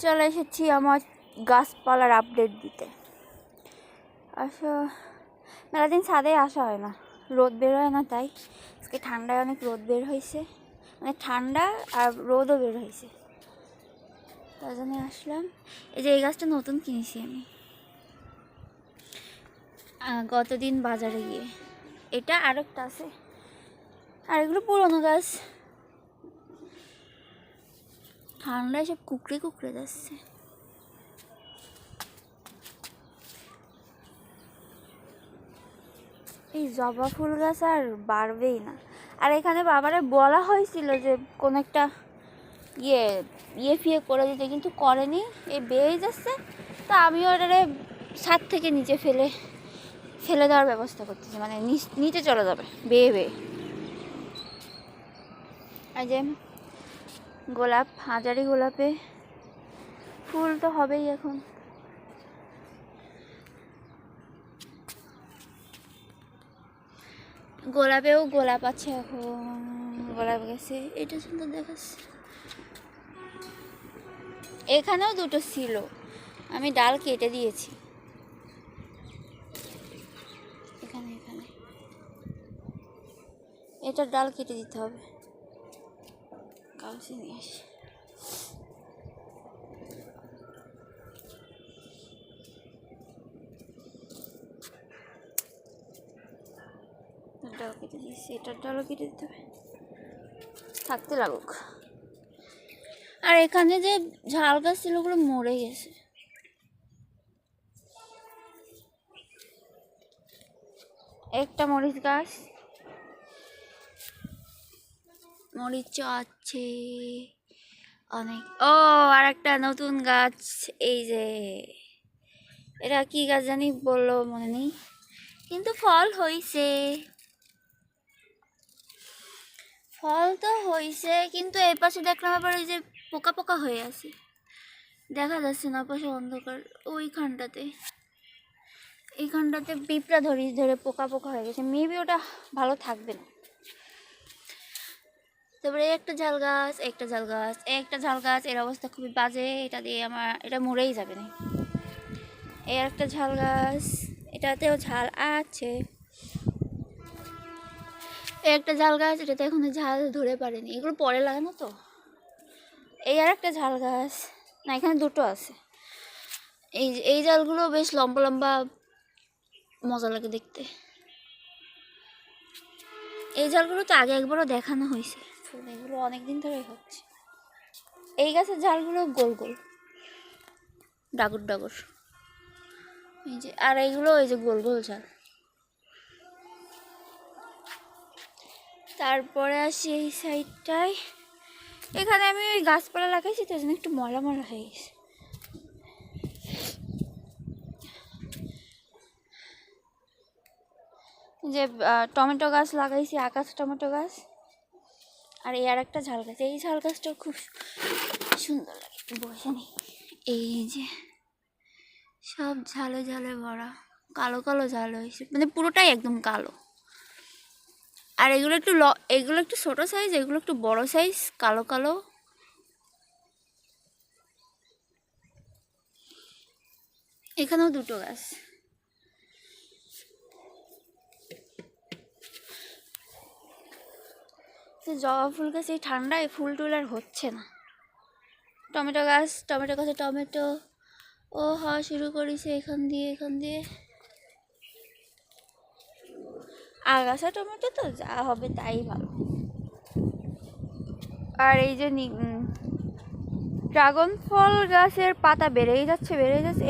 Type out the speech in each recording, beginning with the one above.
চলে এসেছি আমার গাছপালার আপডেট দিতে। আসলে মেলাদিন ছাদে আসা হয় না, রোদ বের হয় না, তাই আজকে ঠান্ডায় অনেক রোদ বের হয়েছে, মানে ঠান্ডা আর রোদও বের হয়েছে, তার জন্য আসলাম। এই যে এই গাছটা নতুন কিনেছি আমি গতদিন বাজারে গিয়ে। এটা আরেকটা আছে, আর এগুলো পুরোনো গাছ, ঠান্ডায় সব কুকড়ে কুকড়ে যাচ্ছে। এই জবা ফুল গাছ আর বাড়বেই না। আর এখানে বাবারে বলা হয়েছিল যে কোন একটা ফিয়ে করে দিতে, কিন্তু করেনি, এই বেয়ে যাচ্ছে। তা আমিও ওটারে ছাদ থেকে নিচে ফেলে দেওয়ার ব্যবস্থা করতেছি, মানে নিচে চলে যাবে বেয়ে বেয়ে। এই যে গোলাপ, হাজারি গোলাপে ফুল তো হবেই এখন। গোলাপেও গোলাপ আছে এখন, গোলাপ গেছে। এটা সুন্দর দেখাচ্ছে। এখানেও দুটো ছিল, আমি ডাল কেটে দিয়েছি। এখানে এটার ডাল কেটে দিতে হবে, কাগজে নিয়ে আসি। ডাল কেটে দিয়েছি, এটার ডালও কেটে দিতে হবে, থাকতে লাগুক। আর এখানে যে ঝাল গাছ ছিল ওগুলো মরে গেছে। একটা মরিচ গাছ, মরিচ আছে অনেক। ও আর একটা নতুন গাছ, এই যে এটা কি গাছ জানি বললো মনে নেই, কিন্তু ফল হইছে। ফল তো হইছে, কিন্তু এই পাশে দেখলাম আবার ওই যে পোকা পোকা হয়ে আছে, দেখা যাচ্ছে না, পাশে অন্ধকার। এইখানটাতে পিঁপড়া ধরে পোকা পোকা হয়ে গেছে, মেবি ওটা ভালো থাকবে না। তারপরে একটা ঝাল গাছ, এর অবস্থা খুবই বাজে, এটা মরেই যাবে না। এই একটা ঝাল গাছ, এটাতেও ঝাল আছে। একটা ঝাল গাছ, এটাতে এখনো ঝাল ধরে পারেনি, এগুলো পরে লাগানো তো। এই আর একটা ঝাল গাছ, না এখানে দুটো আছে। এই ঝালগুলো বেশ লম্বা লম্বা, মজা লাগে দেখতে। এই ঝালগুলো তো আগে একবারও দেখানো হয়েছে, এগুলো অনেকদিন ধরে হচ্ছে। এই গাছের ঝালগুলো গোল গোল, ডাগর ডাগর, এই যে। আর এইগুলো ওই যে গোল গোল ঝাল। তারপরে আসি এই সাইডটায়, এখানে আমি ওই গাছপালা লাগাইছি তো, জন্য একটু ময়লা ময়লা হয়ে গেছে। যে টমেটো গাছ লাগাইছি, আকাশ টমেটো গাছ। আর এই আর একটা ঝাল গাছ, এই ঝাল গাছটা খুব সুন্দর লাগে, বসে নেই। এই যে সব ঝালে ঝালে ভরা, কালো কালো ঝাল হয়েছে, মানে পুরোটাই একদম কালো। আর এগুলো একটু ছোট সাইজ, এগুলো একটু বড় সাইজ, কালো কালো। এখানেও দুটো গাছ। জবা ফুল গাছ এই ঠান্ডায় ফুল টুল আর হচ্ছে না। টমেটো গাছে টমেটো ও হওয়া শুরু করেছে এখান দিয়ে। আগাছা টমেটো তো, যা হবে তাই ভালো। আর এই যে ড্রাগন ফল গাছের পাতা বেড়েই যাচ্ছে।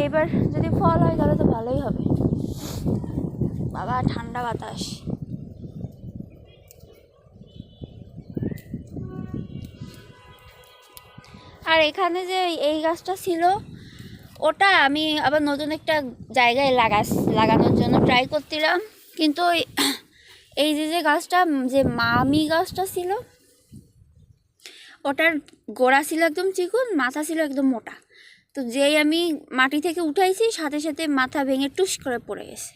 এবার যদি ফল হয় তাহলে তো ভালোই হবে। বাবা ঠান্ডা বাতাস। আর এখানে যে এই গাছটা ছিল, ওটা আমি আবার নতুন একটা জায়গায় লাগানোর জন্য ট্রাই করছিলাম, কিন্তু এই যে গাছটা, যে মামি গাছটা ছিল, ওটার গোড়া ছিল একদম চিকন, মাথা ছিল একদম মোটা। তো যেই আমি মাটি থেকে উঠাইছি, সাথে সাথে মাথা ভেঙে টুস করে পড়ে গেছে।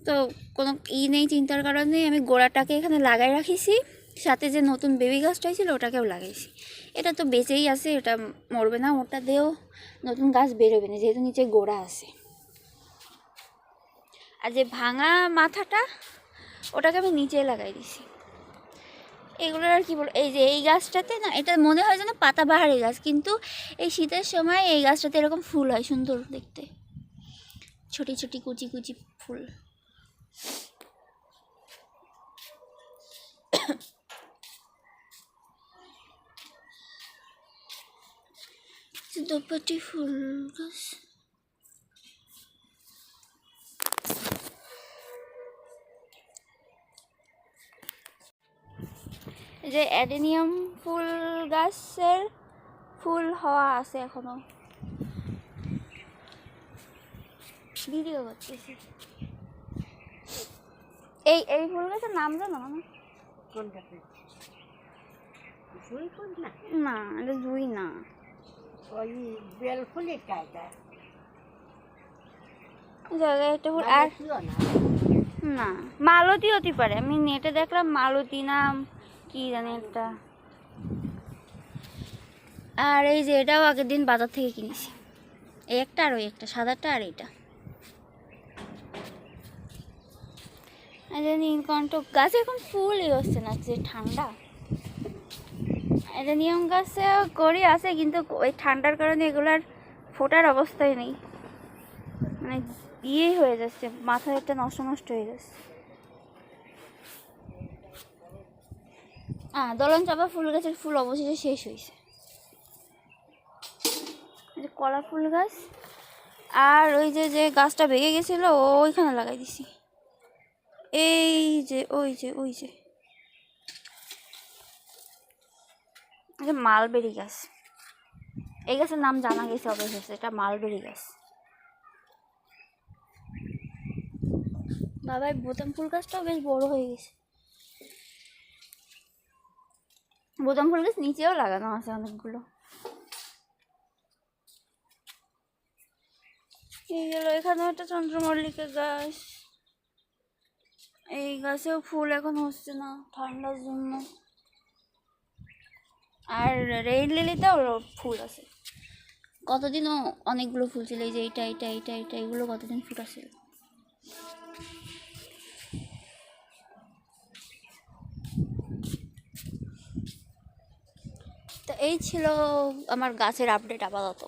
তো কোনো নেই, চিন্তার কারণে আমি গোড়াটাকে এখানে লাগাই রাখিছি, সাথে যে নতুন বেবি গাছটাই ছিল ওটাকেও লাগাইছি। এটা তো বেঁচেই আছে, এটা মরবে না, ওটা দিয়েও নতুন গাছ বেরোবে না যেহেতু নিচে গোড়া আছে। আর যে ভাঙা মাথাটা ওটাকে আমি নিচে লাগাই দিছি। এগুলোর আর কি বল, এই যে এই গাছটাতে না, এটা মনে হয় যেন পাতাবাহারি গাছ, কিন্তু এই শীতের সময় এই গাছটাতে এরকম ফুল হয় সুন্দর দেখতে, ছোটি ছোটি কুচি কুচি ফুল। দোপাটি ফুল গাছ। যে অ্যাডেনিয়াম ফুল গাছের ফুল হওয়া আছে এখনো, ভিডিও করতেছি। এই এই ফুল গাছের নাম জানো না? না এটা জুই না, ওই বেল ফুলের টাইটা জায়গায় একটা ফুল। আর না, মালতী হতে পারে, আমি নেটে দেখলাম মালতী নাম কি জানি একটা। আর এই যে এটাও আগের দিন বাজার থেকে কিনেছি, এই একটা আর ওই একটা সাদাটা আর এইটা। নীলকণ্ঠ গাছে এখন ফুলই হচ্ছে না, যে ঠান্ডা। এটা নিয়ম গাছে করি আছে, কিন্তু ওই ঠান্ডার কারণে এগুলার ফোটার অবস্থায় নেই, মানে ইয়ে হয়ে যাচ্ছে, মাথা একটা নষ্ট নষ্ট হয়ে যাচ্ছে। দলন চাপা ফুল গাছের ফুল অবশেষে শেষ হয়েছে। কলা ফুল গাছ আর ওই যে যে গাছটা ভেঙে গেছিল ওইখানে লাগাই দিছি। এই যে ওই যে ওই যে মালবেরি গাছ, এই গাছের নাম জানা গেছে অবশেষে, এটা মালবেরি গাছ। বাবা বোতাম ফুল গাছটাও বেশ বড় হয়ে গেছে। বোতাম ফুল গাছ নিচেও লাগানো আছে অনেকগুলো। এই গেল, এখানে একটা চন্দ্রমল্লিকা গাছ, এই গাছেও ফুল এখন হচ্ছে না ঠান্ডার জন্য। আর রেড লিলিতেও ফুল আছে, কতদিনও অনেকগুলো ফুল ছিল, এই যে এইটা এইটা এইটা এইটা এগুলো কতদিন ফুটাছিল। তো এই ছিল আমার গাছের আপডেট আপাতত।